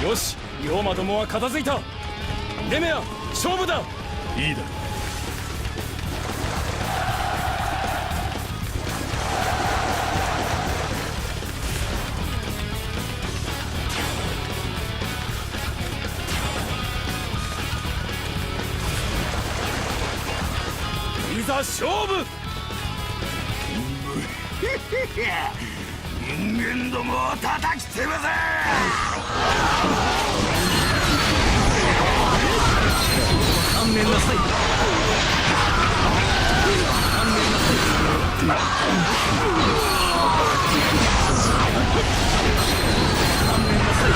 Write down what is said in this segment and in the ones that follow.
よし、龍馬どもは片付いた。デメア、勝負だ。いいだろう。いざ勝負。人間どもを叩き潰せ。観念なさい。観念なさい。観念なさい。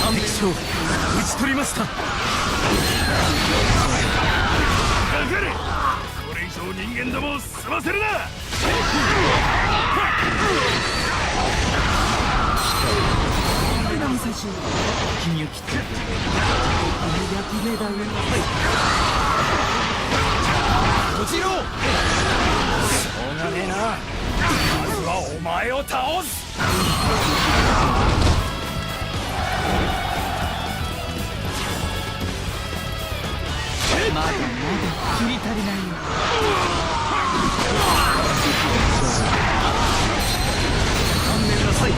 完璧勝負、打ち取りました。かかれ。これ以上人間どもを済ませるな。南選手、君を切って役目だよ。小次郎、しょうがねえな。まずはお前を倒す。まだまだ切り足りないよ。観念なさい。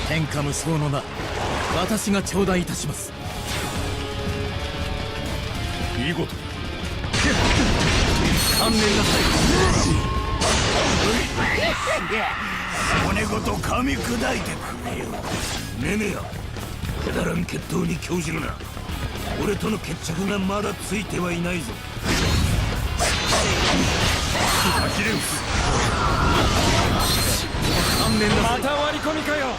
天下無双の名、私が頂戴いたします。見事だ。観念なさい。骨ごと噛み砕いてくれよ。ねねや、くだらん決闘に興じるな。俺との決着がまだついてはいないぞ。アキレウス、観念なさい。また割り込みかよ。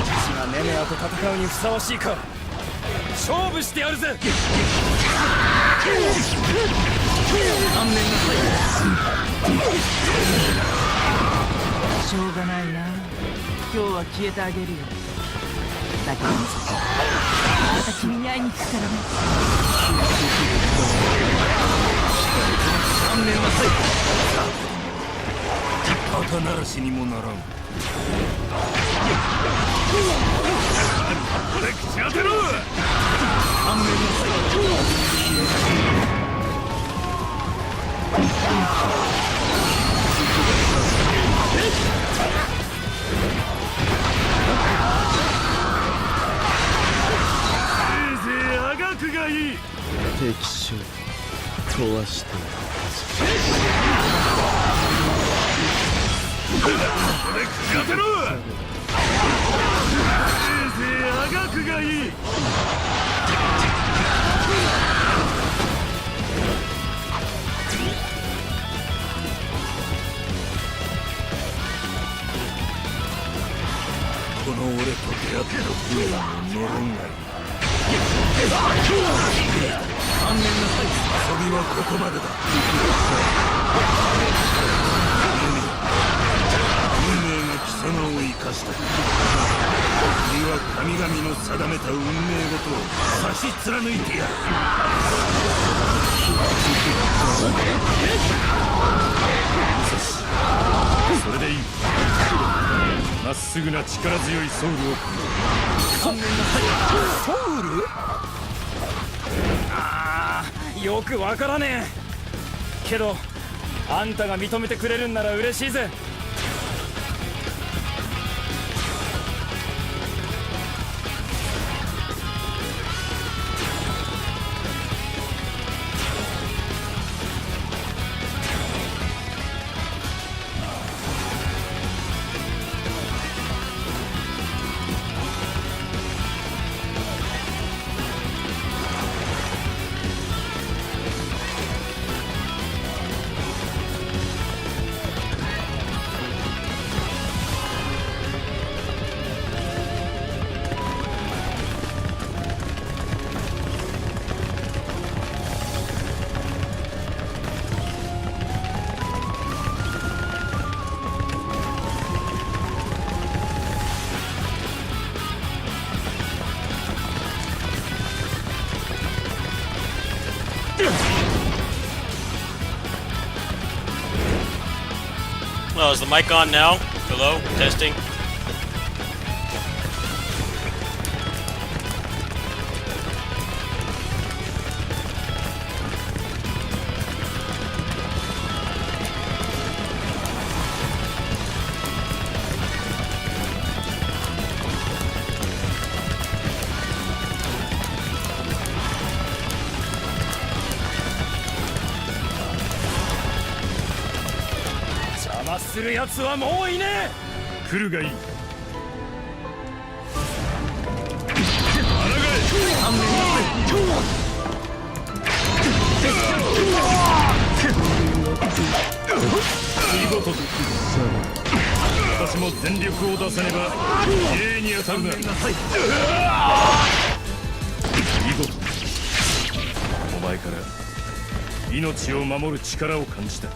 私がネメアと戦うにふさわしいか。勝負してやるぜ。観念なさい。しょうがないな。今日は消えてあげるよ。だけどまた君に会いに来るからね。観念なさい。肩慣らしにもならん。ここで口当てろ。観念なさい。敵将とはしてここで口当てろ。せいぜいあがくがいい。この俺と出会った不運の呪んがいい。観念なさい。遊びはここまでだ。運命が貴様を生かした。君は神々の定めた運命ごとを差し貫いてやる。それでいい。まっすぐな力強いソウルを。観念なさい。ソウル？ああ、よくわからねえけど、あんたが認めてくれるんなら嬉しいぜ。mic on now? Hello? Testing?邪魔するやつはもういねえ。来るがいい。見事と私も全力を出さねば綺麗に当たるな。見事お前から命を守る力を感じた。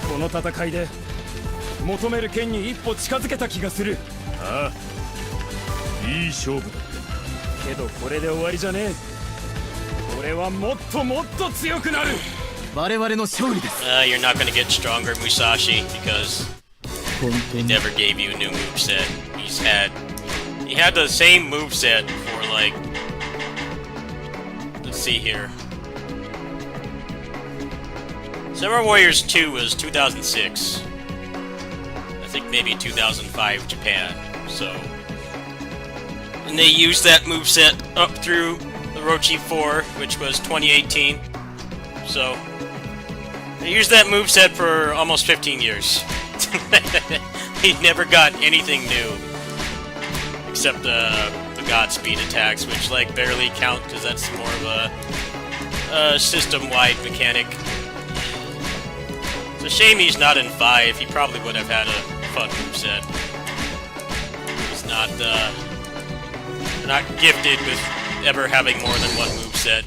この戦いで求める剣に一歩近づけた気がする。ああ、いい勝負だったけどこれで終わりじゃねえ。俺はもっともっと強くなる。我々の勝利です。You're not gonna get stronger, Musashi, because he never gave you a new moveset. He had the same moveset for like, let's see here. Samurai Warriors 2 was 2006. I think maybe 2005 Japan. So, and they used that moveset up through Orochi 4, which was 2018. So, they used that moveset for almost 15 years. He never got anything new. Except the Godspeed attacks, which like barely count because that's more of a system-wide mechanic. It's a shame he's not in 5. He probably would have had a fun moveset. He's not gifted with ever having more than one moveset.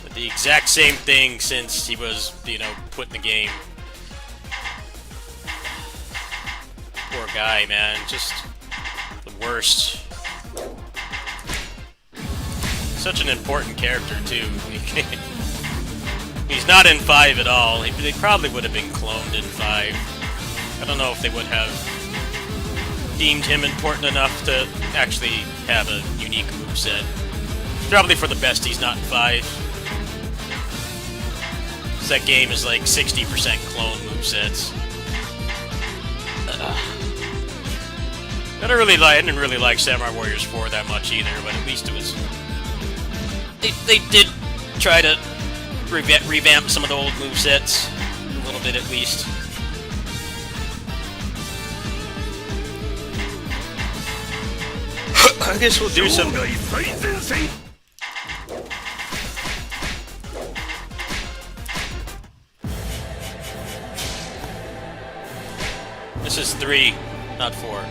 But the exact same thing since he was, put in the game. Poor guy, man. Just the worst. Such an important character, too. He's not in 5 at all. They probably would have been cloned in 5. I don't know if they would have deemed him important enough to actually have a unique moveset. Probably for the best he's not in 5. So that game is like 60% clone movesets. I didn't really like Samurai Warriors 4 that much either, but at least it was... They did try to revamp some of the old movesets, a little bit at least. I guess we'll do some... This is 3, not 4.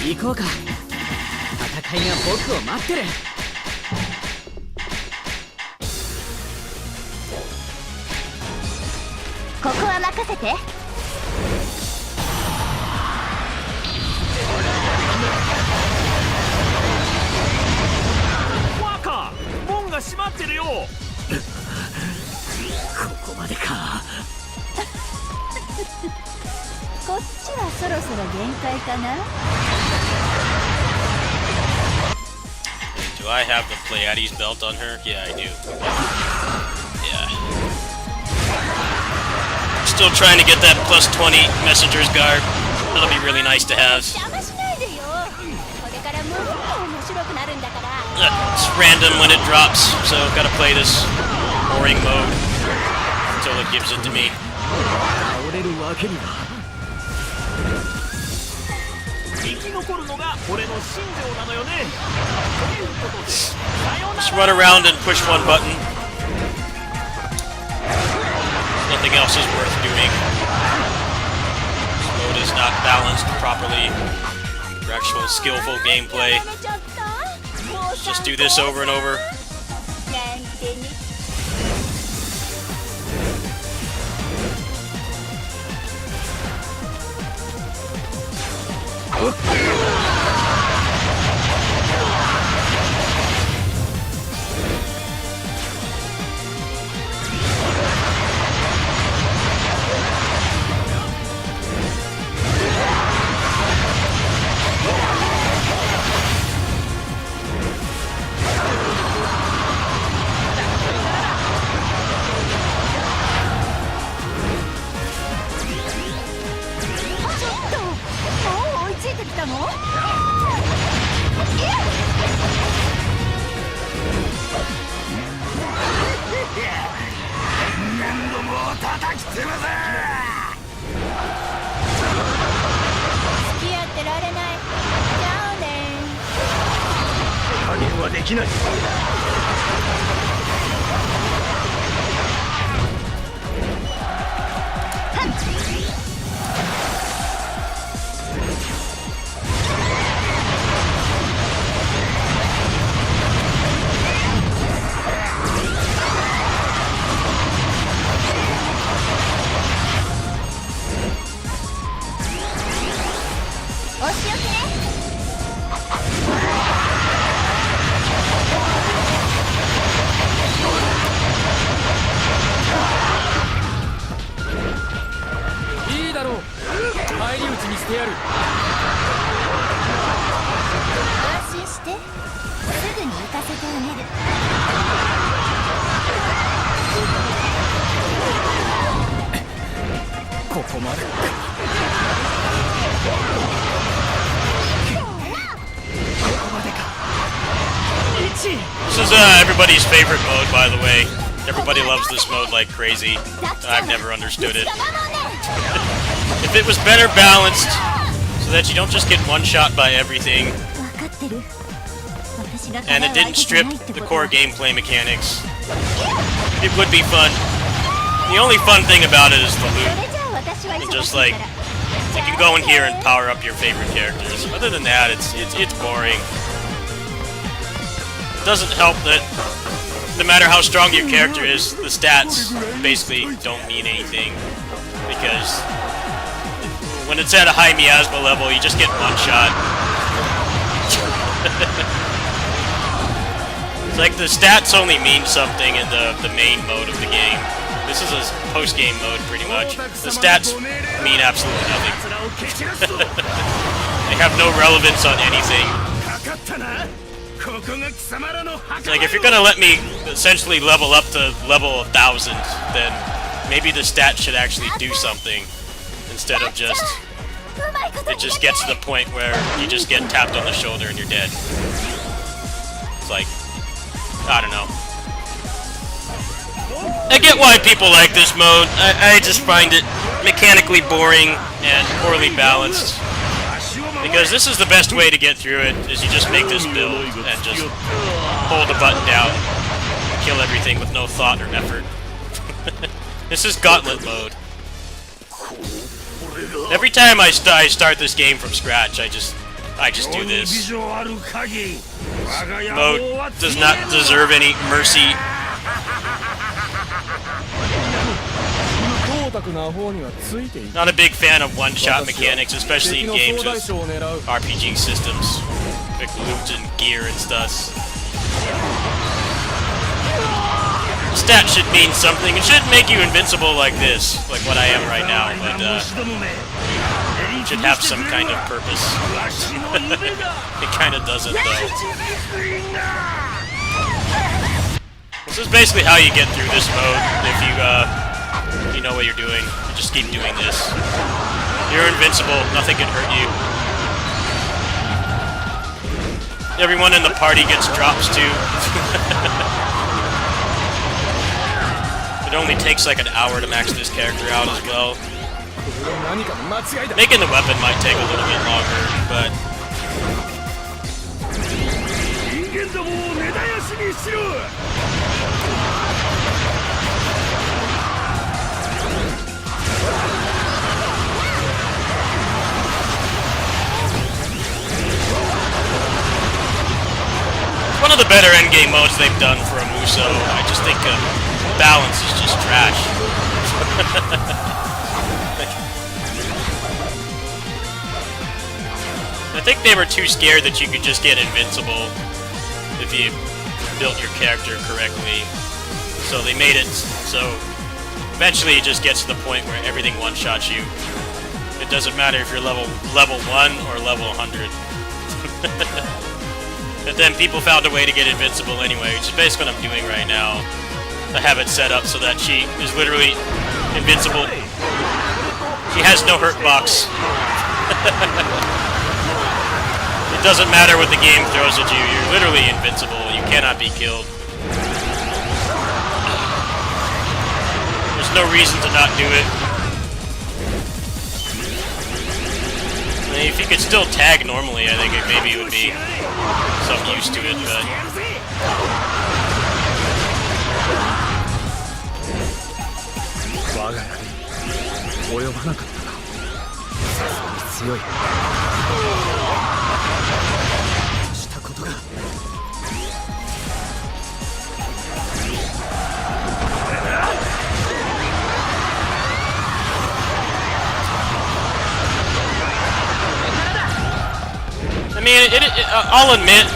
行こうか。戦いが僕を待ってる。ここは任せて。若、門が閉まってるよ。ここまでか。こっちは限界かな。 Do I have the Pleiades belt on her? Yeah, I do. Yeah. Still trying to get that plus 20 Messenger's Guard. That'll be really nice to have.邪魔しないでよ。これからもっと面白くなるんだから。It's random when it drops, so gotta play this boring mode until it gives it to me. 倒れるわけには。生き残るのが俺の信条なのよね。ということで、さよな Just ら。 run around and push one button. Nothing else is worth doing. This mode is not balanced properly for actual skillful gameplay. やめちゃった。もう Just do this over and over. なんてね。ちょっと、もう追いついてきたの？何度も叩きつぶせ。付き合ってられない。じゃあね。加減はできない。お仕置きね。いいだろう。返り討ちにしてやる。安心して。すぐに行かせてあげる。ここまで。 This is everybody's favorite mode, by the way. Everybody loves this mode like crazy. I've never understood it. If it was better balanced, so that you don't just get one shot by everything, 分かってる。私が and it didn't strip the core gameplay mechanics, it would be fun. The only fun thing about it is the そ loot. れじゃあ私は忙しい And から。 just like you can go in here and power up your favorite characters. Other than that, it's boring. It doesn't help that no matter how strong your character is, the stats basically don't mean anything because when it's at a high miasma level, you just get one shot. It's like the stats only mean something in the main mode of the game. This is a post-game mode, pretty much. The stats mean absolutely nothing. They have no relevance on anything. Like, if you're gonna let me essentially level up to level 1000, then maybe the stats should actually do something instead of just... It just gets to the point where you just get tapped on the shoulder and you're dead. It's like... I don't know. I get why people like this mode. I just find it mechanically boring and poorly balanced. Because this is the best way to get through it, is you just make this build and just hold the button down, kill everything with no thought or effort. This is gauntlet mode. Every time I start this game from scratch, I just do this. Mode does not deserve any mercy. Not a big fan of one-shot mechanics, especially in games with RPG systems, like loot and gear and stuff. Stats should mean something. It shouldn't make you invincible like this, like what I am right now, but should have some kind of purpose. It kind of doesn't, though. This is basically how you get through this mode if you know what you're doing. You just keep doing this. You're invincible. Nothing can hurt you. Everyone in the party gets drops too. It only takes like an hour to max this character out as well. Making the weapon might take a little bit longer, but one of the better endgame modes they've done for a Muso. I just think balance is just trash. I think they were too scared that you could just get invincible if you built your character correctly. So they made it so eventually it just gets to the point where everything one-shots you. It doesn't matter if you're level 1 or level 100. But then people found a way to get invincible anyway, which is basically what I'm doing right now. I have it set up so that she is literally invincible. She has no hurt box. It doesn't matter what the game throws at you, you're literally invincible, you cannot be killed. There's no reason to not do it. I mean, if you could still tag normally, I think maybe it would be some use to it, but... I mean, I'll admit,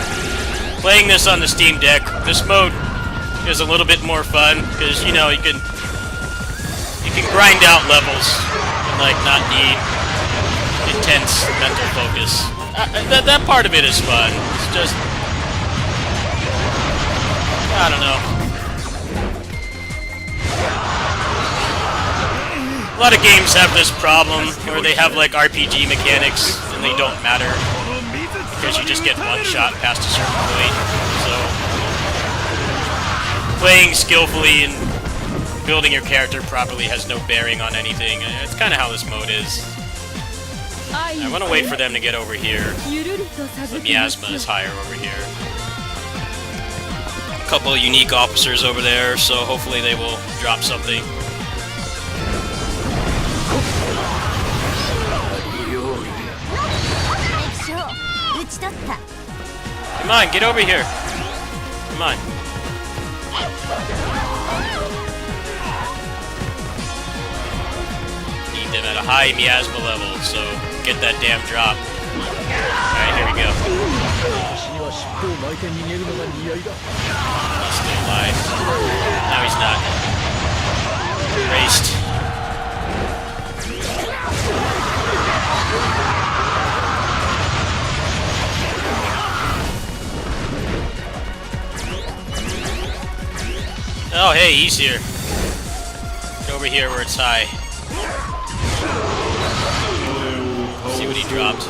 playing this on the Steam Deck, this mode is a little bit more fun because you know you can grind out levels and like not need intense mental focus. That part of it is fun. It's just I don't know. A lot of games have this problem where they have like RPG mechanics and they don't matter. Because you just get one shot past a certain point. So, playing skillfully and building your character properly has no bearing on anything. It's kind of how this mode is. I want to wait for them to get over here. The miasma is higher over here. A couple of unique officers over there, so hopefully they will drop something. Come on, get over here. Come on. Need them at a high miasma level, so get that damn drop. Alright, here we go. He's still alive. No, he's not. Erased. Oh, hey, he's here. Get over here where it's high. See what he dropped.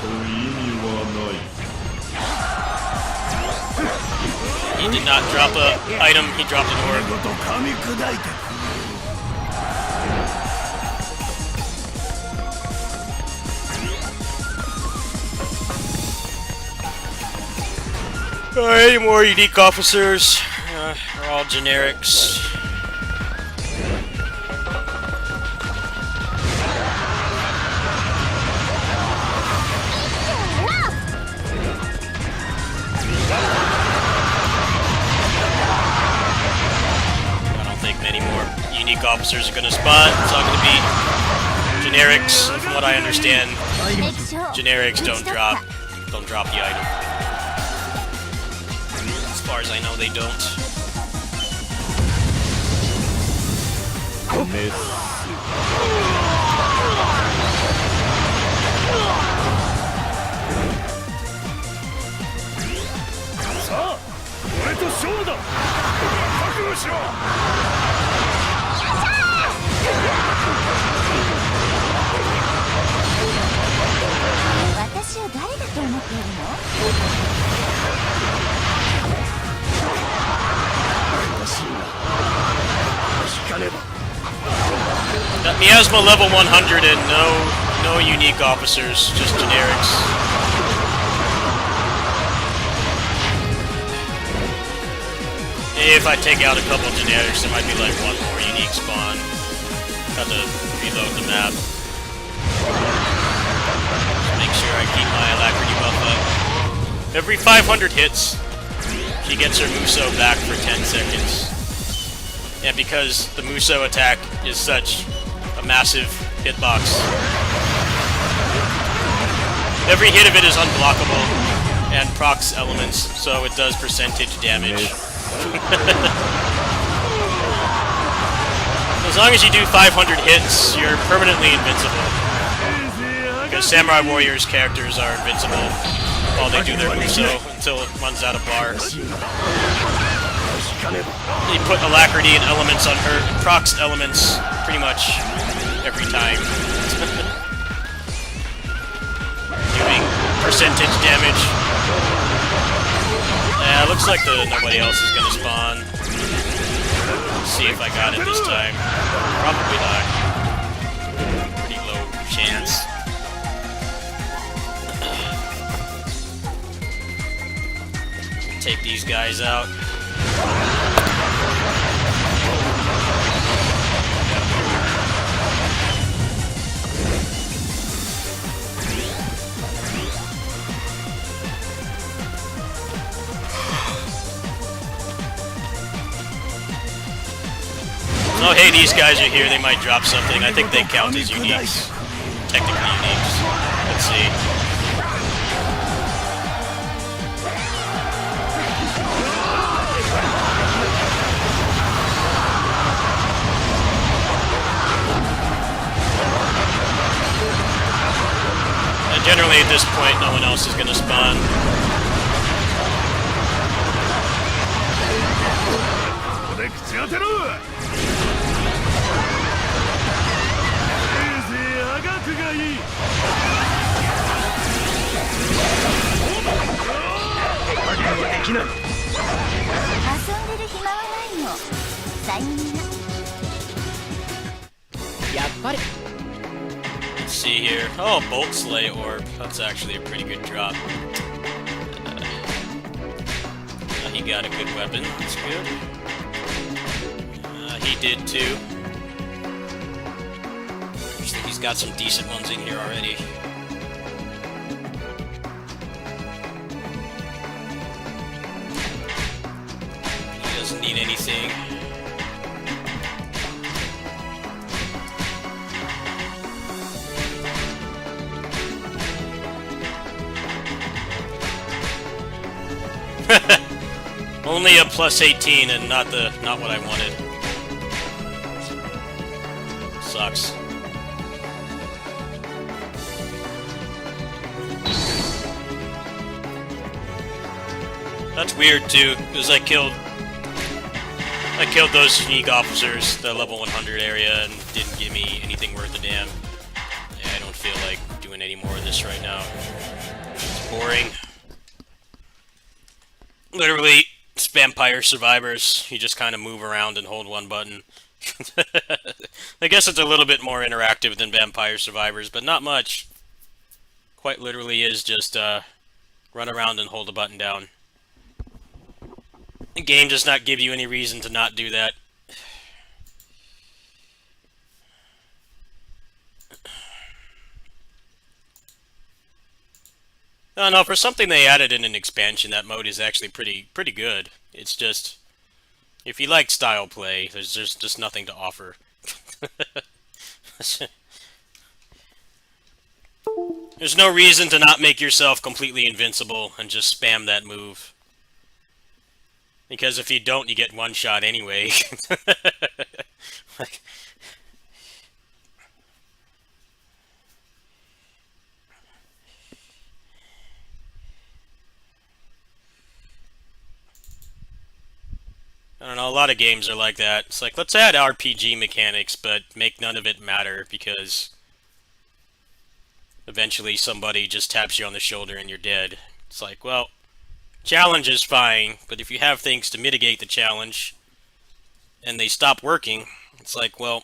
He did not drop an item, he dropped an orb. Alright, any more unique officers? They're all generics. I don't think many more unique officers are going to spawn. It's all going to be generics. From what I understand, generics don't drop the item. As far as I know, they don't. しろ。私を誰だと思っているの？ That miasma level 100 and no unique officers, just generics. If I take out a couple generics, there might be like one more unique spawn. Have to reload the map. Make sure I keep my alacrity buff up. Every 500 hits, she gets her Muso back for 10 seconds. And because the Muso attack is such a massive hitbox, every hit of it is unblockable and procs elements, so it does percentage damage. As long as you do 500 hits, you're permanently invincible. Because Samurai Warriors characters are invincible while they do their Muso until it runs out of bar. You put alacrity and elements on her, and procs elements pretty much every time. Doing percentage damage. Looks like nobody else is gonna spawn. Let's see if I got it this time. Probably not. Pretty low chance. Take these guys out. Oh hey, these guys are here, they might drop something. I think they count as uniques. Technically uniques. Let's see. And generally at this point, no one else is gonna spawn. Let's see here. Oh, Bolt Slay Orb. That's actually a pretty good drop. He got a good weapon. That's good. He did too. Looks like he's got some decent ones in here already. He doesn't need anything. Only a plus 18 and not what I wanted. Sucks. That's weird too, because I killed those unique officers, the level 100 area, and didn't give me anything worth a damn. Yeah, I don't feel like doing any more of this right now. It's boring. Literally, it's Vampire Survivors. You just kind of move around and hold one button. I guess it's a little bit more interactive than Vampire Survivors, but not much. Quite literally is just run around and hold a button down. The game does not give you any reason to not do that. No, for something they added in an expansion, that mode is actually pretty good. It's just, if you like style play, there's just nothing to offer. There's no reason to not make yourself completely invincible and just spam that move. Because if you don't, you get one shot anyway. Like, I don't know, a lot of games are like that. It's like, let's add RPG mechanics, but make none of it matter, because eventually somebody just taps you on the shoulder and you're dead. It's like, well, challenge is fine, but if you have things to mitigate the challenge, and they stop working, it's like, well,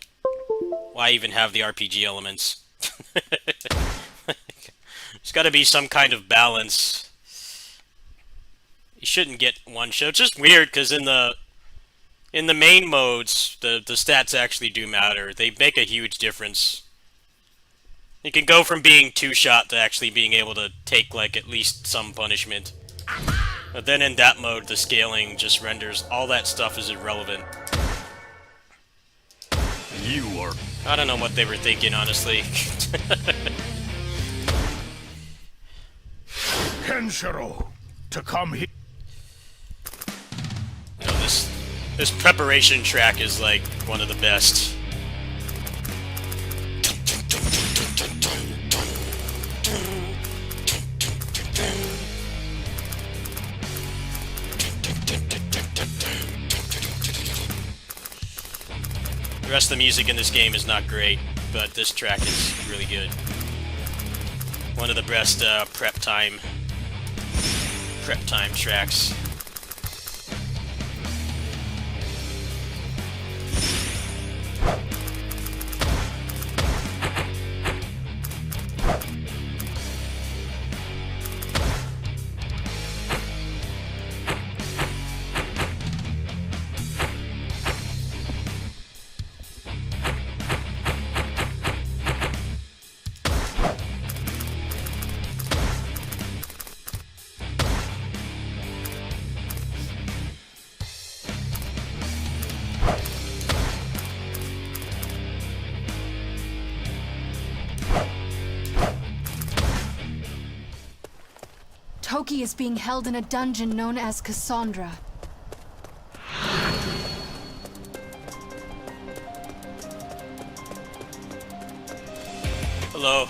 why even have the RPG elements? There's gotta be some kind of balance. You shouldn't get one shot. It's just weird, because in the main modes, the stats actually do matter. They make a huge difference. You can go from being two-shot to actually being able to take, like, at least some punishment. But then in that mode, the scaling just renders all that stuff is irrelevant. You are... I don't know what they were thinking, honestly. Kenshiro, to come here. You know, this preparation track is, like, one of the best. The rest of the music in this game is not great, but this track is really good. One of the best prep time tracks. Toki is being held in a dungeon known as Cassandra. Hello.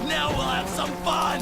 Now we'll have some fun!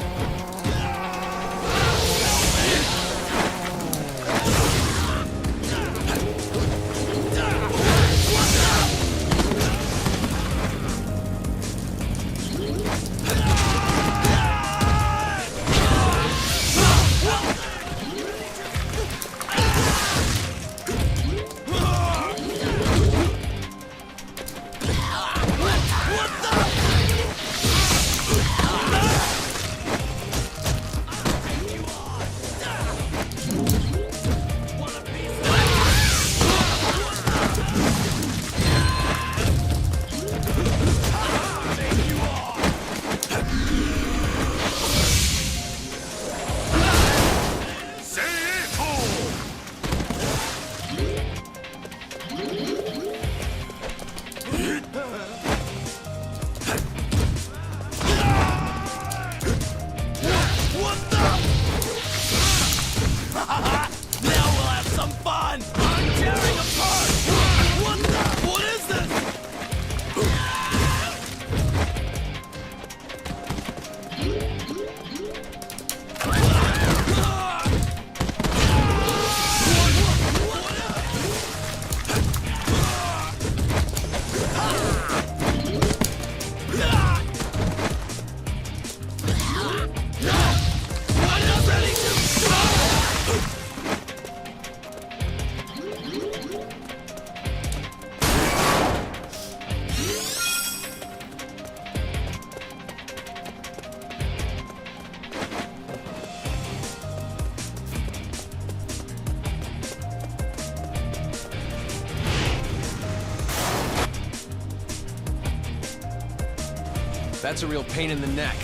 That's a real pain in the neck.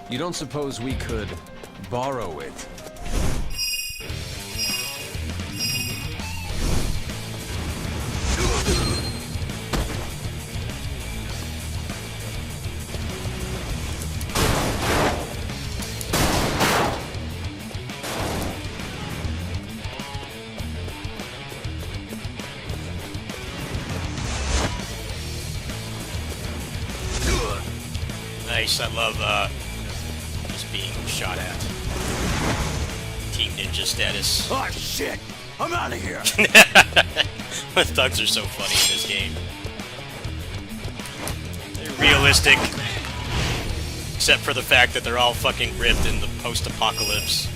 You don't suppose we could borrow it? nice. I love just being shot at. Team Ninja status. Oh shit! I'm out of here. The thugs are so funny in this game. They're realistic, except for the fact that they're all fucking ripped in the post-apocalypse.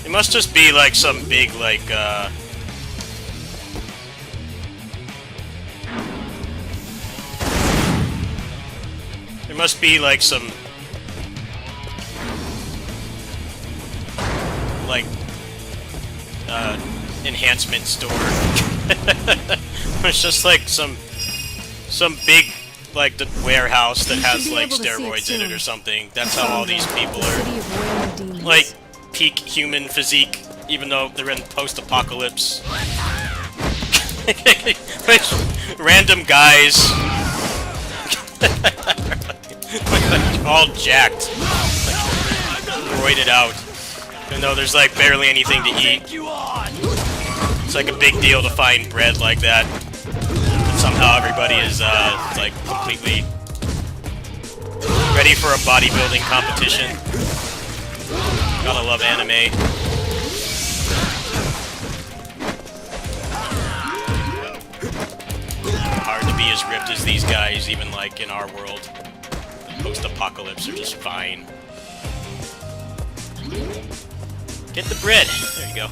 It must just be like some big, like, there must be like some, like, enhancement store. It's just like some big, like, the warehouse that has like steroids in it or something. That's how all these people are, like, peak human physique, even though they're in post-apocalypse. Random guys, all jacked, like, roided out. Even though there's like barely anything to eat. It's like a big deal to find bread like that. But somehow everybody is like completely ready for a bodybuilding competition. Gotta love anime. Hard to be as ripped as these guys, even like in our world. Post-apocalypse are just fine. Get the bread. There you go.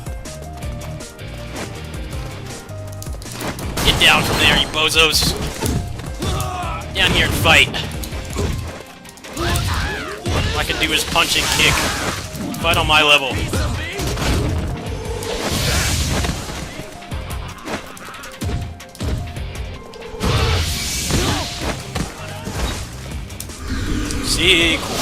Get down from there, you bozos. Down here and fight. All I can do is punch and kick. Fight on my level. See, cool.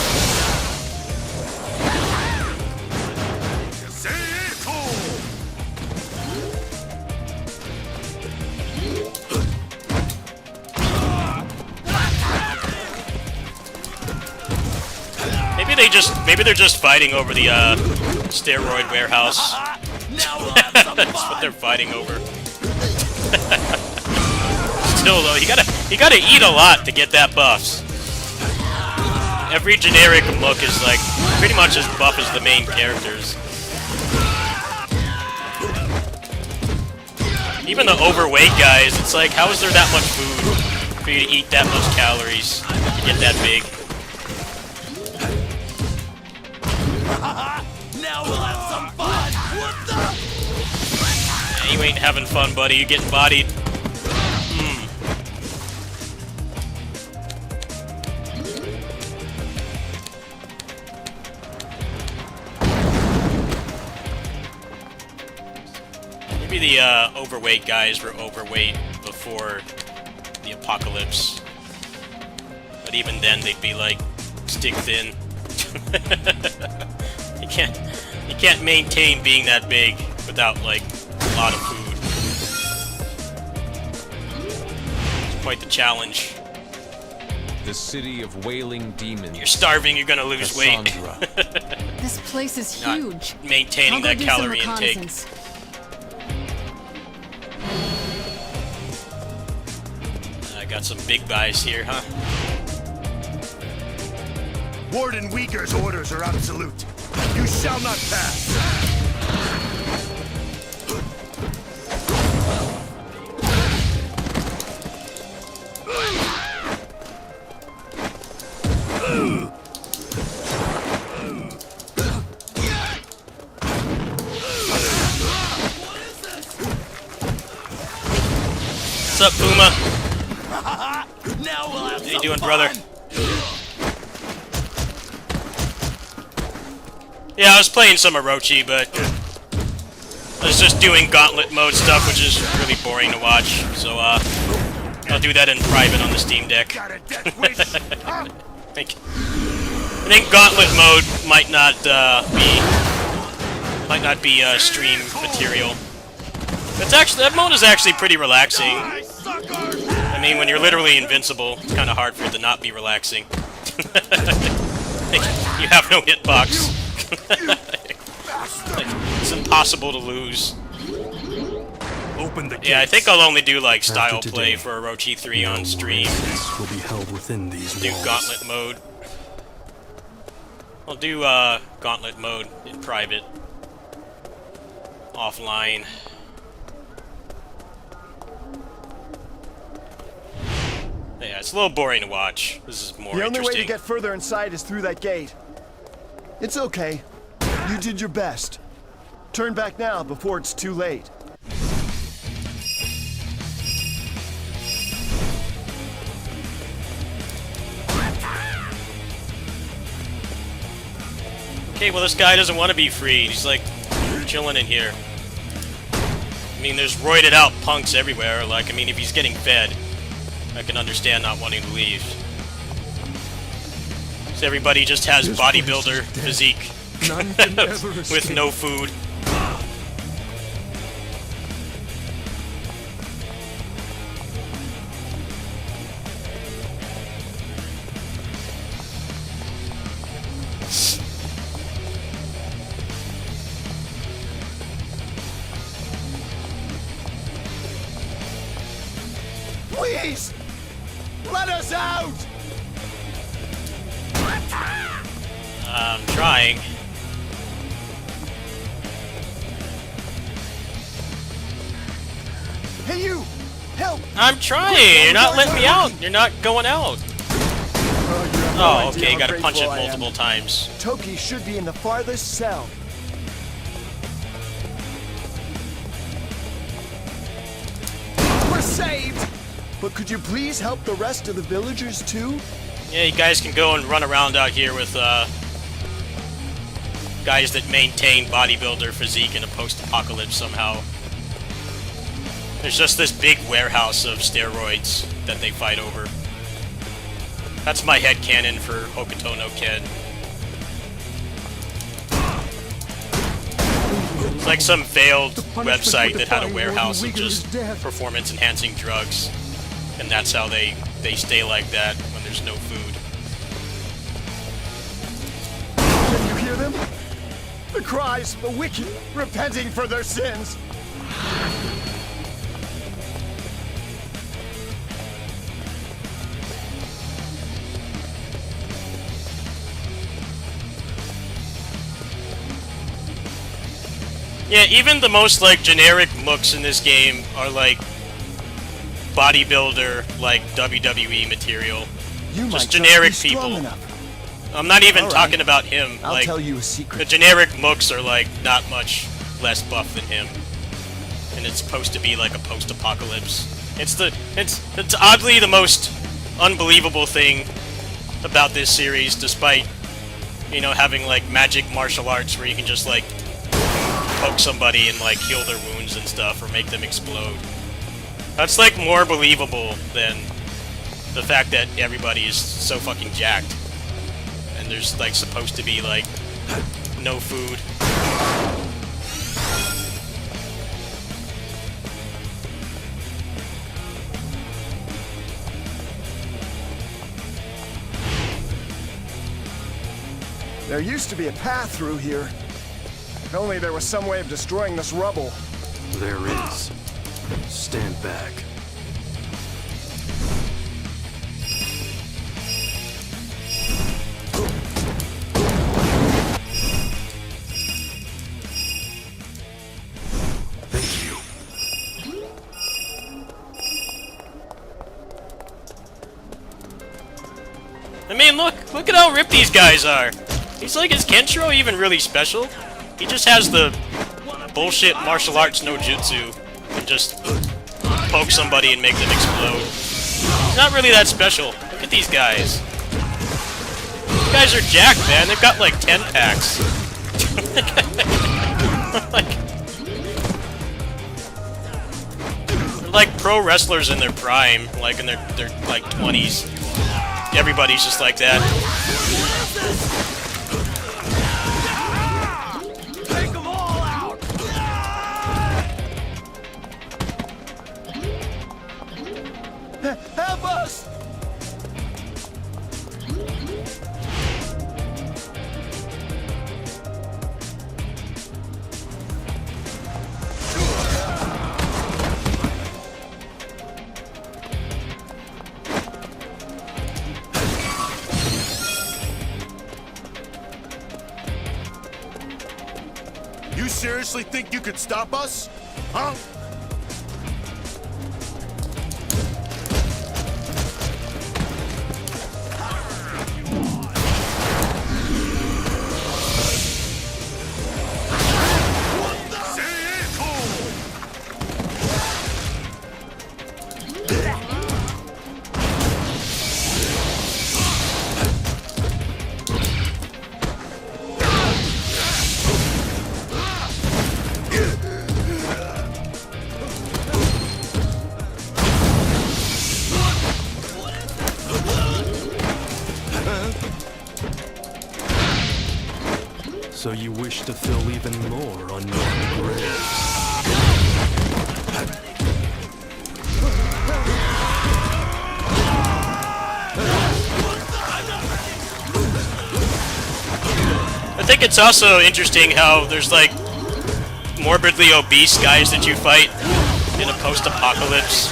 Maybe they're just fighting over the steroid warehouse. That's what they're fighting over. Still though, you gotta eat a lot to get that buffs. Every generic look is like pretty much as buff as the main characters. Even the overweight guys, it's like, how is there that much food for you to eat that much calories to get that big? Now we'll have some fun. What the? Yeah, you ain't having fun, buddy. You're getting bodied. Maybe the overweight guys were overweight before the apocalypse, but even then they'd be like stick thin. You can't maintain being that big without like a lot of food. It's quite the challenge. The city of wailing demons. You're starving, you're gonna lose weight. This place is Not huge. maintaining I'll go that do some calorie intake. reconnaissance. I got some big guys here, huh? Warden Uyghur's orders are absolute. You shall not pass. What's up, Puma? Now we'll have How you doing, brother? Yeah, I was playing some Orochi, but I was just doing gauntlet mode stuff, which is really boring to watch. So, I'll do that in private on the Steam Deck. I think gauntlet mode might not be stream material. That mode is actually pretty relaxing. I mean, when you're literally invincible, it's kind of hard for it to not be relaxing. You have no hitbox. It's impossible to lose. Open the gates. Yeah, I think I'll only do like style play for Orochi 3 on stream. Will be held within these do gauntlet mode. I'll do gauntlet mode in private. Offline. Yeah, it's a little boring to watch. This is more The only way interesting. to get further inside is through that gate. It's okay. You did your best. Turn back now before it's too late. Okay, well this guy doesn't want to be freed. He's like chilling in here. I mean, there's roided out punks everywhere. Like, I mean, if he's getting fed, I can understand not wanting to leave. So everybody just has bodybuilder physique with no food. Please! Let us out! I'm trying. Hey you! Help! I'm trying! You're not letting me out! You're not going out! Oh, okay, gotta punch it multiple times. Toki should be in the farthest cell. We're saved! But could you please help the rest of the villagers too? Yeah, you guys can go and run around out here with, guys that maintain bodybuilder physique in a post-apocalypse somehow. There's just this big warehouse of steroids that they fight over. That's my headcanon for Hokuto no Ken. It's like some failed website that had a warehouse of just performance-enhancing drugs. And that's how they stay like that when there's no food. Can you hear them? The cries of the wicked repenting for their sins. Yeah, even the most, like, generic looks in this game are, like, bodybuilder, like, WWE material. You Just might generic just be strong people. enough. I'm not even All right. talking about him. I'll Like, tell you a the secret. generic looks are, like, not much less buff than him. And it's supposed to be, like, a post-apocalypse. It's oddly the most unbelievable thing about this series, despite, you know, having, like, magic martial arts where you can just, like, poke somebody and, like, heal their wounds and stuff, or make them explode. That's, like, more believable than the fact that everybody is so fucking jacked. And there's, like, supposed to be, like, no food. There used to be a path through here. If only there was some way of destroying this rubble. There is. Stand back. Thank you. I mean, look at how ripped these guys are. He's like, is Kenshiro even really special? He just has the bullshit martial arts no jutsu and just poke somebody and make them explode. He's not really that special. Look at these guys. These guys are jacked, man. They've got like 10 packs. They're like pro wrestlers in their prime, like in their like 20s. Everybody's just like that. Take them all out! Help us! seriously think you could stop us? Huh? So you wish to fill even more on your grave? I think it's also interesting how there's like morbidly obese guys that you fight in a post-apocalypse.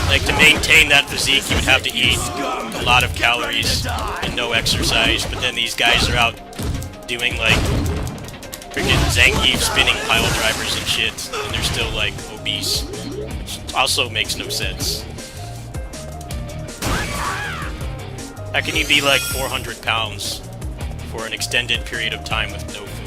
Like, to maintain that physique, you would have to eat a lot of calories and no exercise, but then these guys are out doing, like, freaking Zangief spinning pile drivers and shit, and they're still, like, obese. Which also makes no sense. How can you be, like, 400 pounds for an extended period of time with no food?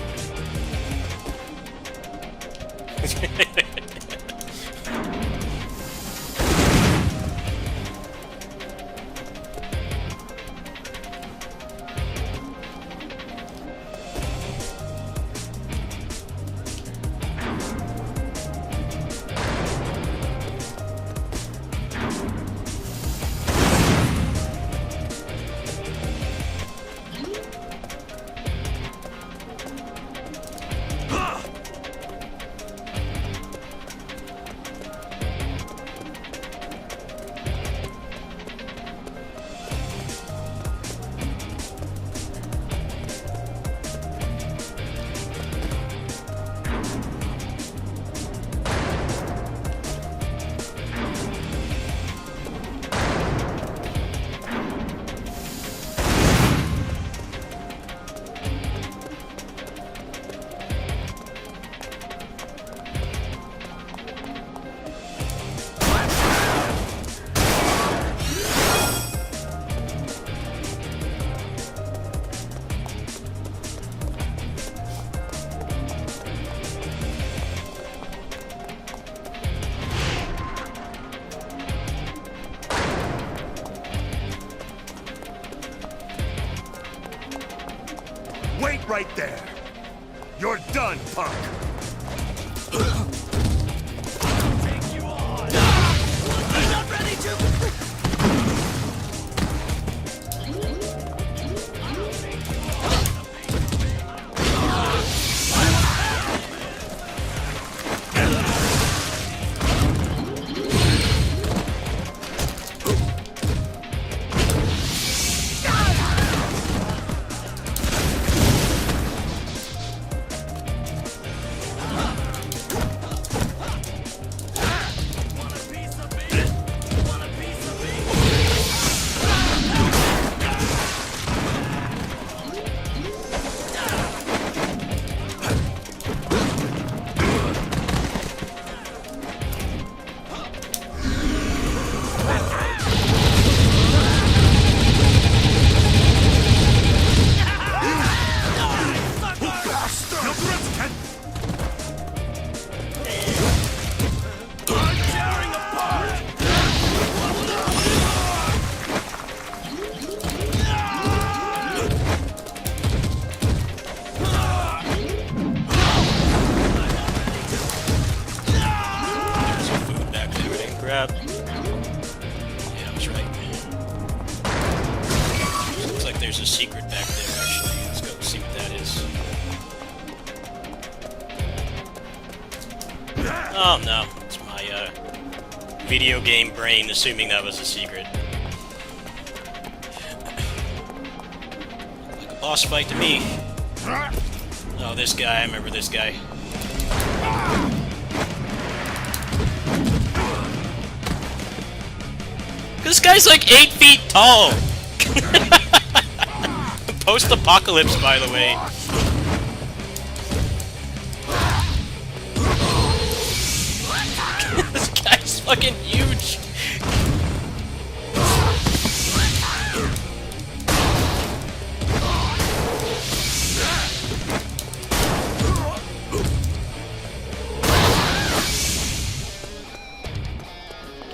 Wait right there. You're done, punk. Take you on. I'm not ready to. Crap. Yeah, I was right. Looks like there's a secret back there, actually. Let's go see what that is. Oh, no. It's my, video game brain assuming that was a secret. Like a boss fight to me. Oh, this guy. I remember this guy. This guy's like 8 feet tall! Post-apocalypse, by the way. fucking huge.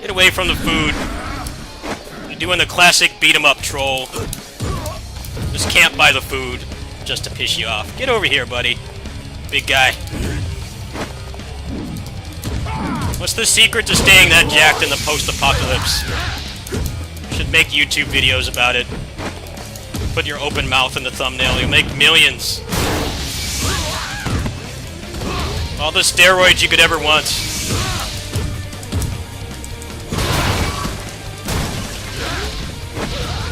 Get away from the food. You're doing the classic beat 'em up troll. Just camp by the food just to piss you off. Get over here, buddy. Big guy. What's the secret to staying that jacked in the post-apocalypse? Should make YouTube videos about it. Put your open mouth in the thumbnail. You'll make millions. All the steroids you could ever want.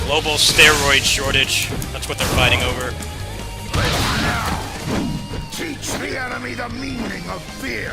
Global steroid shortage. That's what they're fighting over. Teach the enemy the meaning of fear.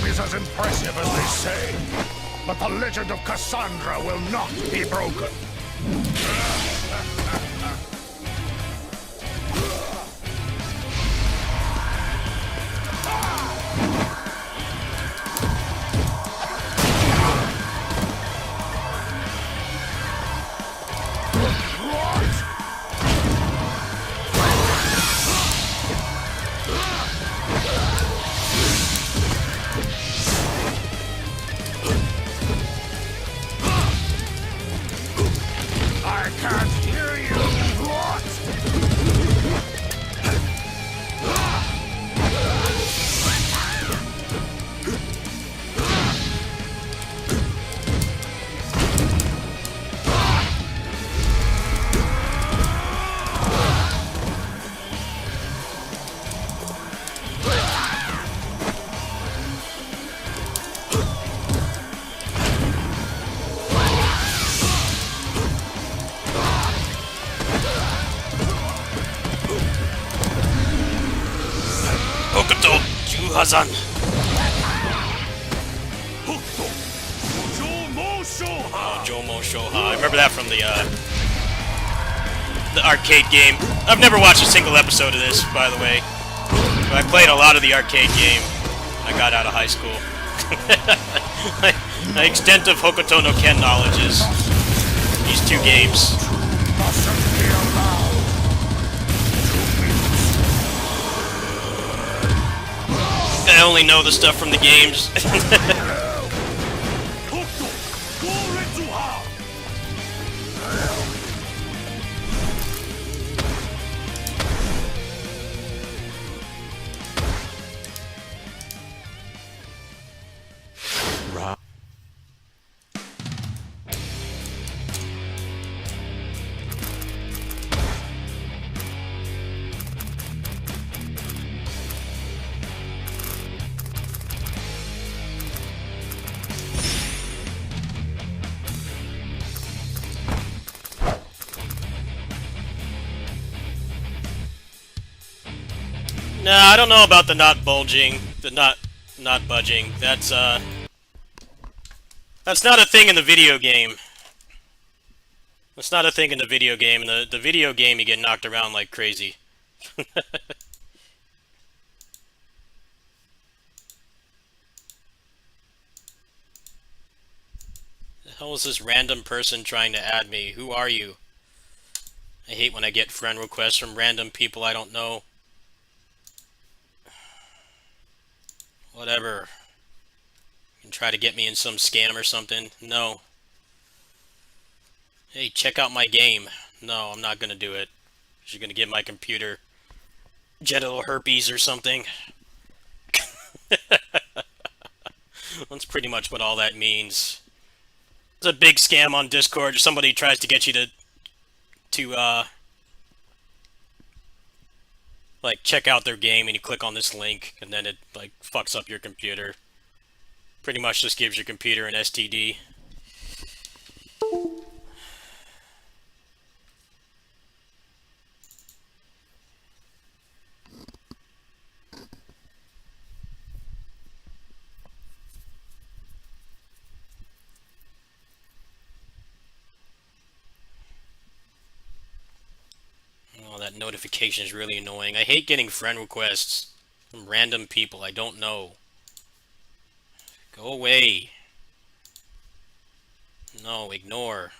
Is as impressive as they say, but the legend of Cassandra will not be broken. Hazan. Jomo Shoha. I remember that from the arcade game. I've never watched a single episode of this, by the way. But I played a lot of the arcade game when I got out of high school. My extent of Hokuto no Ken knowledge is these two games. I only know the stuff from the games. No, I don't know about the not bulging, the not budging. That's not a thing in the video game. That's not a thing in the video game. In the video game, you get knocked around like crazy. The hell is this random person trying to add me? Who are you? I hate when I get friend requests from random people I don't know. Whatever. You can try to get me in some scam or something. No. Hey, check out my game. No, I'm not gonna do it. You're gonna give my computer genital herpes or something. That's pretty much what all that means. It's a big scam on Discord. Somebody tries to get you to like check out their game, and you click on this link, and then it like fucks up your computer. Pretty much just gives your computer an STD. Oh, that notification is really annoying. I hate getting friend requests from random people I don't know. Go away. No, ignore.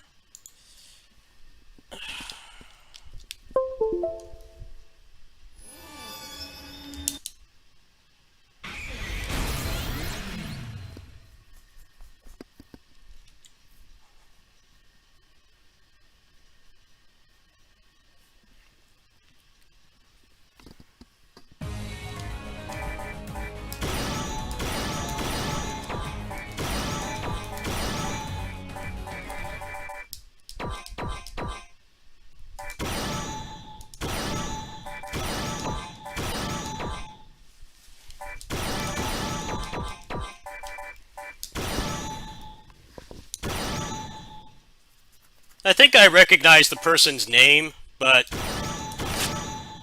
I think I recognize the person's name, but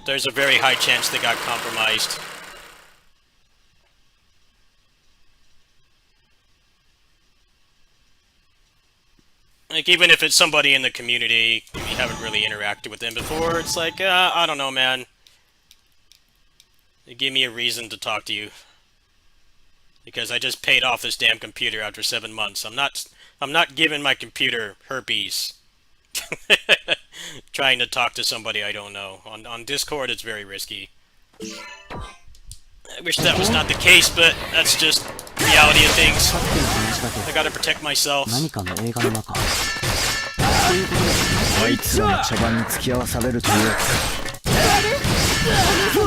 there's a very high chance they got compromised. Like, even if it's somebody in the community, you haven't really interacted with them before, it's like, I don't know, man. Give me a reason to talk to you. Because I just paid off this damn computer after 7 months. I'm not giving my computer herpes. Trying to talk to somebody I don't know. On Discord, it's very risky. I wish that was not the case, but that's just the reality of things. I gotta protect myself. あいつらの茶番に付き合わされるというやつ。こ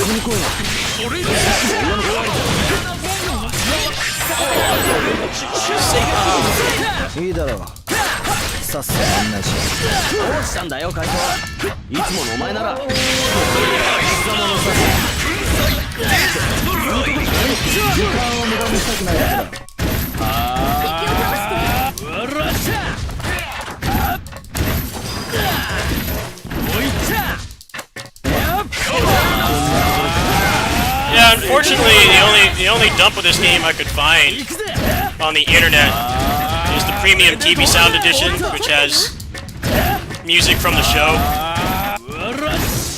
こに来いよ。いいだろう。さっさと案内しろ。どうしたんだよ会長。いつものお前なら。貴様のさ時間を無駄にしたくないだけだ。Yeah, unfortunately, the only dump of this game I could find on the internet is the premium TV sound edition, which has music from the show,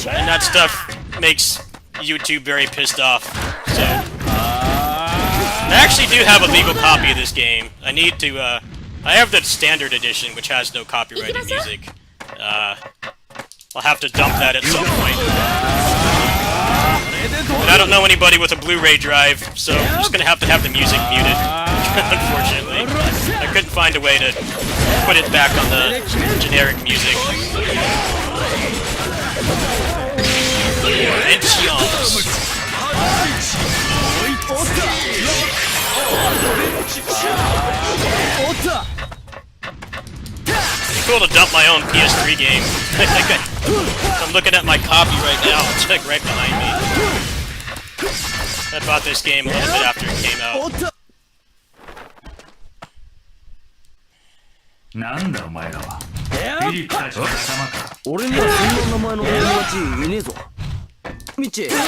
and that stuff makes YouTube very pissed off. So I actually do have a legal copy of this game. I need to. I have the standard edition, which has no copyrighted music. I'll have to dump that at some point. But I don't know anybody with a Blu-ray drive, so I'm just gonna have the music muted. Unfortunately, I couldn't find a way to put it back on the generic music. It's cool to dump my own PS3 game. I'm looking at my copy right now. It's like right behind me. I bought this game a little bit after it came out. なんだお前らは。フィリップたちの仲間か。俺にはそんな名前の友達いねえぞ。ミッチ、お前は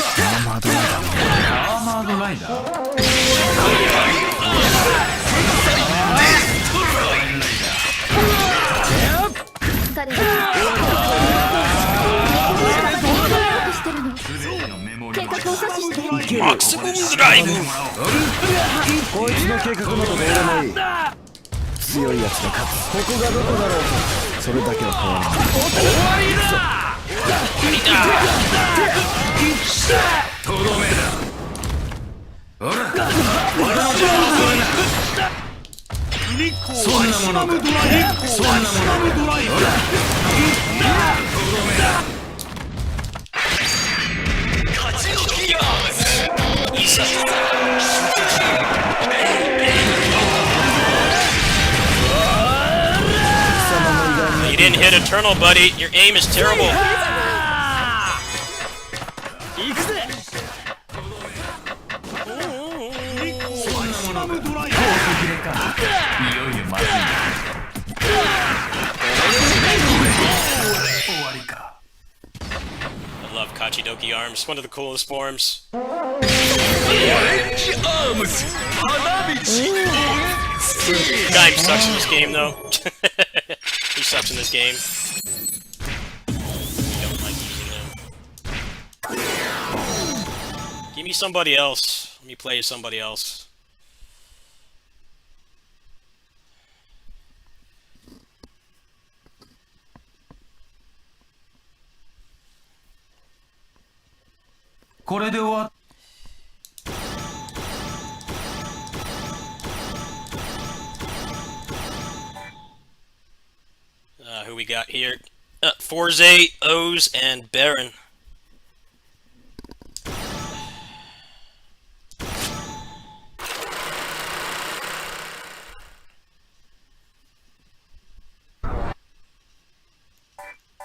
アーマードライダー。アーマードライダー。彼はしてるの。計画を阻止してマクシムズライブ。こいつの計画などどうでもいい。強いやつが勝つ。ここがどこだろうと、それだけは変わらない。とどめだ。ほら、そんなものか。そんなものか。ほら、とどめだ。You didn't hit Eternal, buddy. Your aim is terrible. 行くぜ。いよいよまずい。終わりか。I love Kachidoki arms. One of the coolest forms. Guy sucks in this game, though. He sucks in this game. I don't like using them. Give me somebody else. Let me play as somebody else. Who we got here? Forze, O's, and Baron.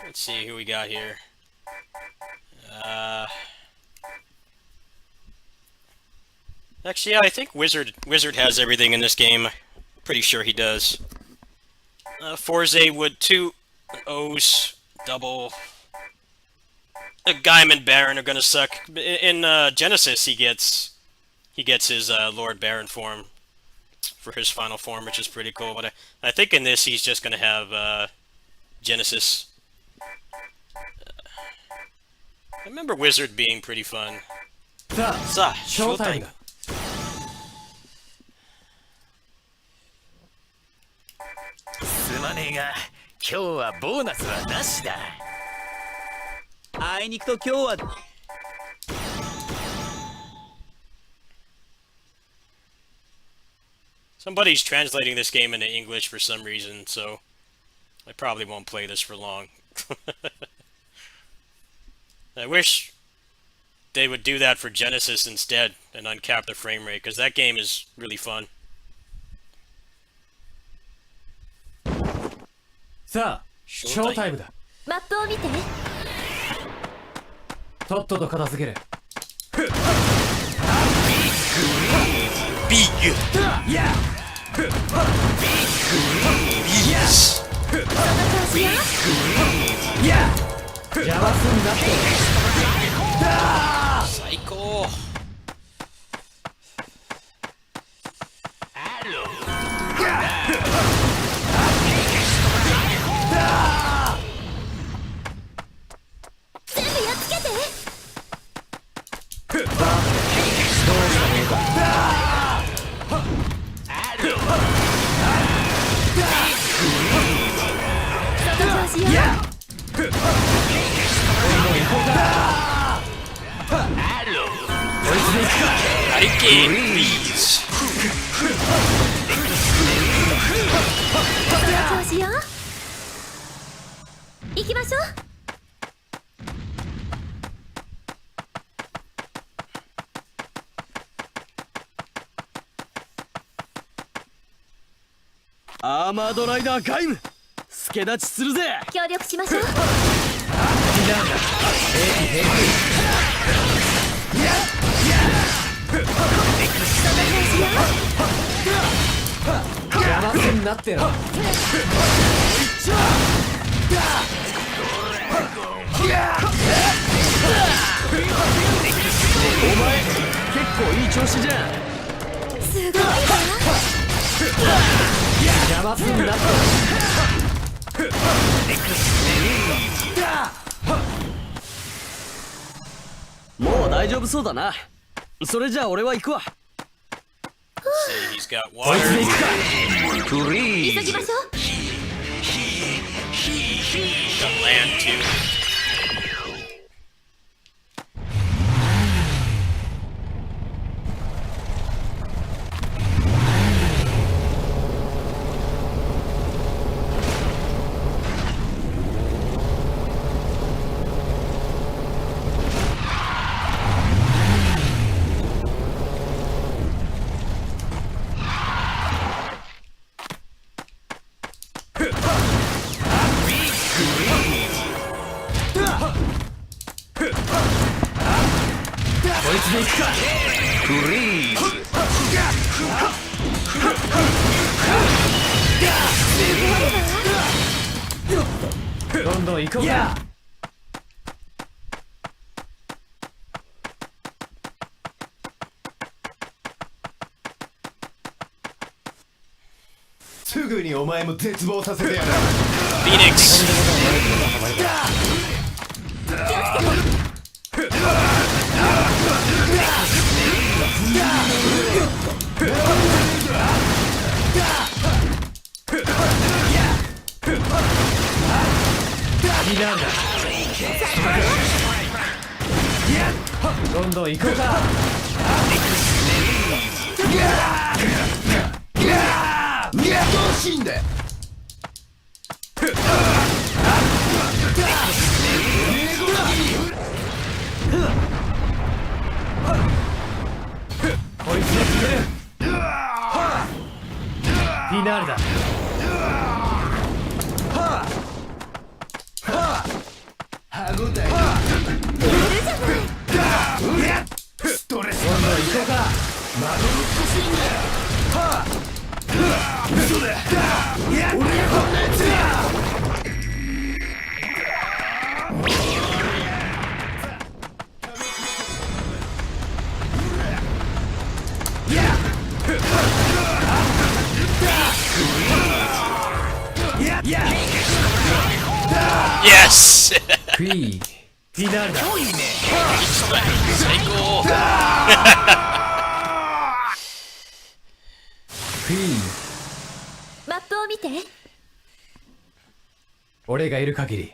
Let's see who we got here. Actually, yeah, I think Wizard has everything in this game. Pretty sure he does. Forze would 2 O's double. Gaiman Baron are gonna suck. In Genesis, he gets his Lord Baron form for his final form, which is pretty cool. But I think in this he's just gonna have Genesis. I remember Wizard being pretty fun. Sa, showtime. すまねえが、今日はボーナスはなしだ。あいにくと今日は。Somebody's translating this game into English for some reason, so I probably won't play this for long. I wish they would do that for Genesis instead and uncap the frame rate, because that game is really fun. さあ、ショータイムだ。マップを見て。とっとと片付ける。ビッグ。邪魔すんだって。最高。全部やっつけて。その調子よ。Hurricane, please. その調子よ。行きましょう。アーマードライダーガイム、助立ちするぜ。協力しましょう。邪魔すんなっての。結構いい調子じゃん。すごいわ。邪魔すんなって。もう大丈夫そうだな。それじゃあ俺は行くわ。See, he's got water. 急ぎましょう。 He's got land too. Phoenix. Yes! 最高。マップを見て。俺がいる限り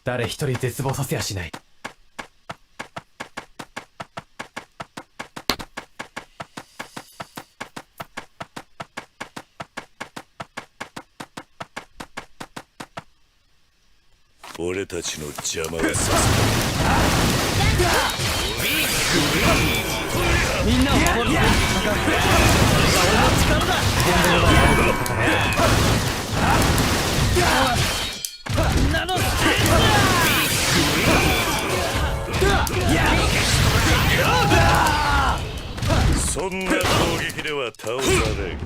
誰一人絶望させやしない。俺たちの邪魔はさせみんなを守るべき戦い。それが俺の力だ。なのそんな攻撃では倒されん。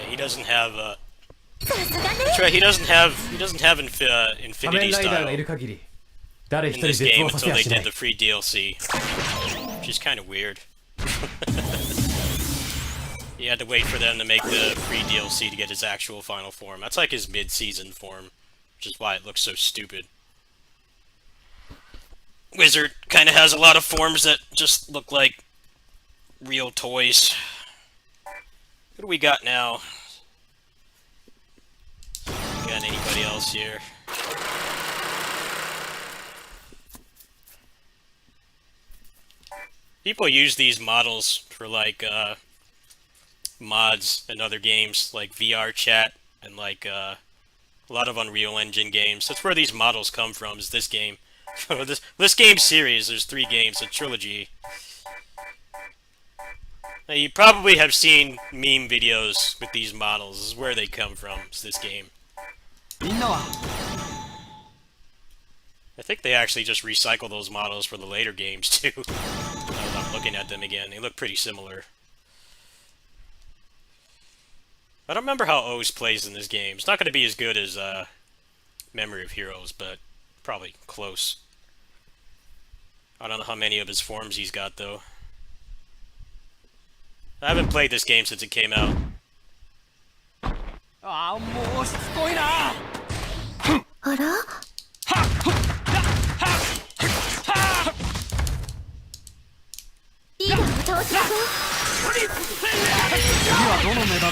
He doesn't have that's right, he doesn't have Infinity style in this game until they did the free DLC, which is kind of weird. You had to wait for them to make the free DLC to get his actual final form. That's like his mid-season form, which is why it looks so stupid. Wizard kind of has a lot of forms that just look like real toys. What do we got now? Got anybody anybody else here. People use these models for like mods and other games like VR chat and like a lot of Unreal Engine games. That's where these models come from, is this game. this game series, there's 3 games, a trilogy. Now, you probably have seen meme videos with these models. This is where they come from, is this game. I think they actually just recycle those models for the later games too. I'm looking at them again, they look pretty similar. I don't remember how O's plays in this game. It's not going to be as good as Memory of Heroes, but probably close. I don't know how many of his forms he's got, though. I haven't played this game since it came out.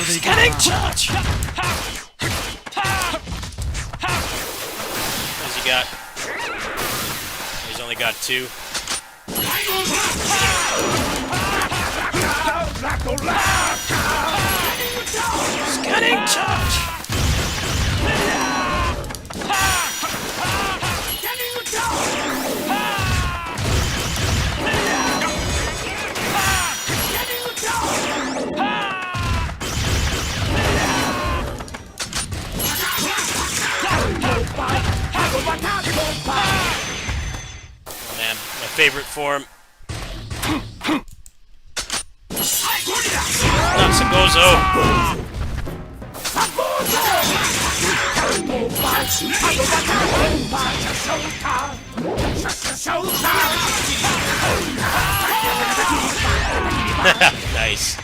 Scanning charge! What's he got? He's only got 2. Scanning charge! Oh man, my favorite form. Natsugozo! Nice.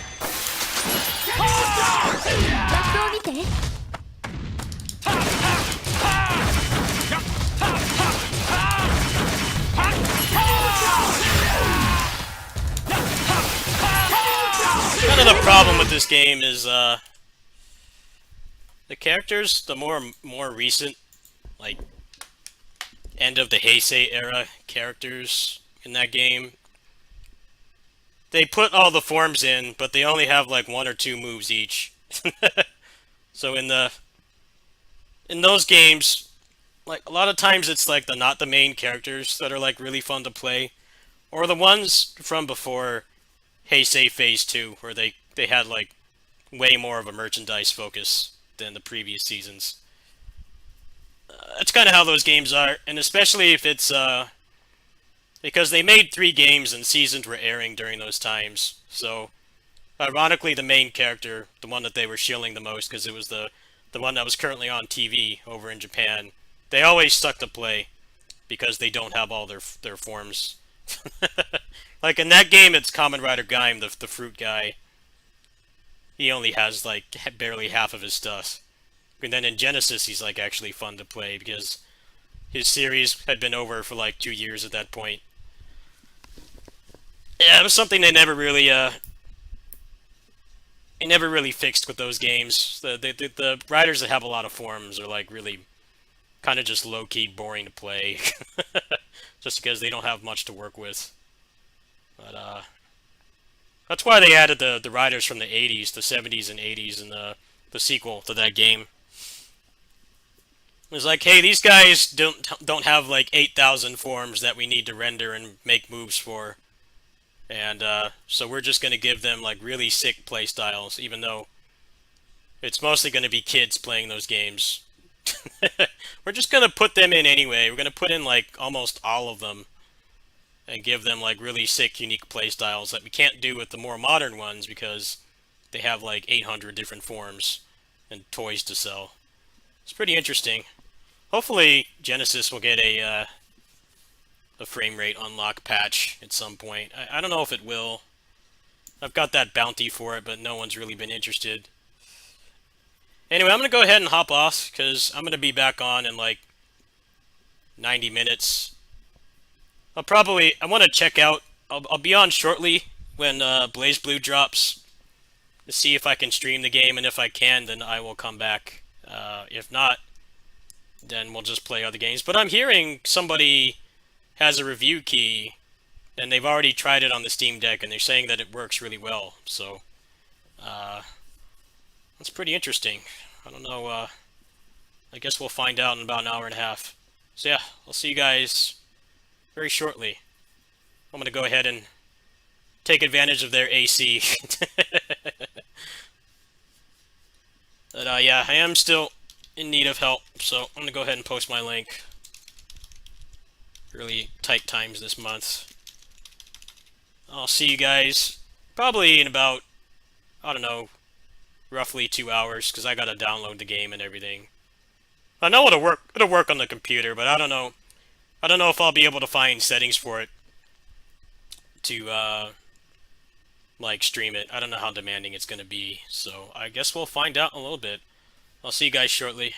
Kind of the problem with this game is the characters, the more recent, like end of the Heisei era characters in that game, they put all the forms in, but they only have like 1 or 2 moves each. So in those games, like a lot of times it's like not the main characters that are like really fun to play, or the ones from before Heisei Phase 2, where they had like way more of a merchandise focus than the previous seasons. That's kind of how those games are, and especially if it's because they made 3 games and seasons were airing during those times. So ironically, the main character, the one that they were shilling the most because it was the one that was currently on TV over in Japan, they always stuck to play because they don't have all their forms. Like in that game, it's Kamen Rider Gaim, the fruit guy. He only has like barely half of his stuff. And then in Genesis, he's like actually fun to play because his series had been over for like 2 years at that point. Yeah, it was something they never really fixed with those games. The riders that have a lot of forms are like really kind of just low-key boring to play. Just because they don't have much to work with. But that's why they added the riders from the 80s, the 70s and 80s in the sequel to that game. It was like, hey, these guys don't have like 8,000 forms that we need to render and make moves for. And so we're just going to give them like really sick playstyles, even though it's mostly going to be kids playing those games. We're just going to put them in anyway. We're going to put in like almost all of them and give them like really sick, unique playstyles that we can't do with the more modern ones because they have like 800 different forms and toys to sell. It's pretty interesting. Hopefully Genesis will get a frame rate unlock patch at some point. I don't know if it will. I've got that bounty for it, but no one's really been interested. Anyway, I'm going to go ahead and hop off, because I'm going to be back on in like 90 minutes. I want to check out, I'll be on shortly when Blazblue drops, to see if I can stream the game, and if I can, then I will come back. If not, then we'll just play other games. But I'm hearing somebody has a review key, and they've already tried it on the Steam Deck, and they're saying that it works really well. So, that's pretty interesting. I don't know, I guess we'll find out in about an hour and a half. So yeah, I'll see you guys very shortly. I'm going to go ahead and take advantage of their AC. But yeah, I am still in need of help, so I'm going to go ahead and post my link. Really tight times this month. I'll see you guys probably in about, I don't know, roughly 2 hours, because I got to download the game and everything. I know it'll work on the computer, but I don't know if I'll be able to find settings for it to like stream it. I don't know how demanding it's going to be, so I guess we'll find out in a little bit. I'll see you guys shortly.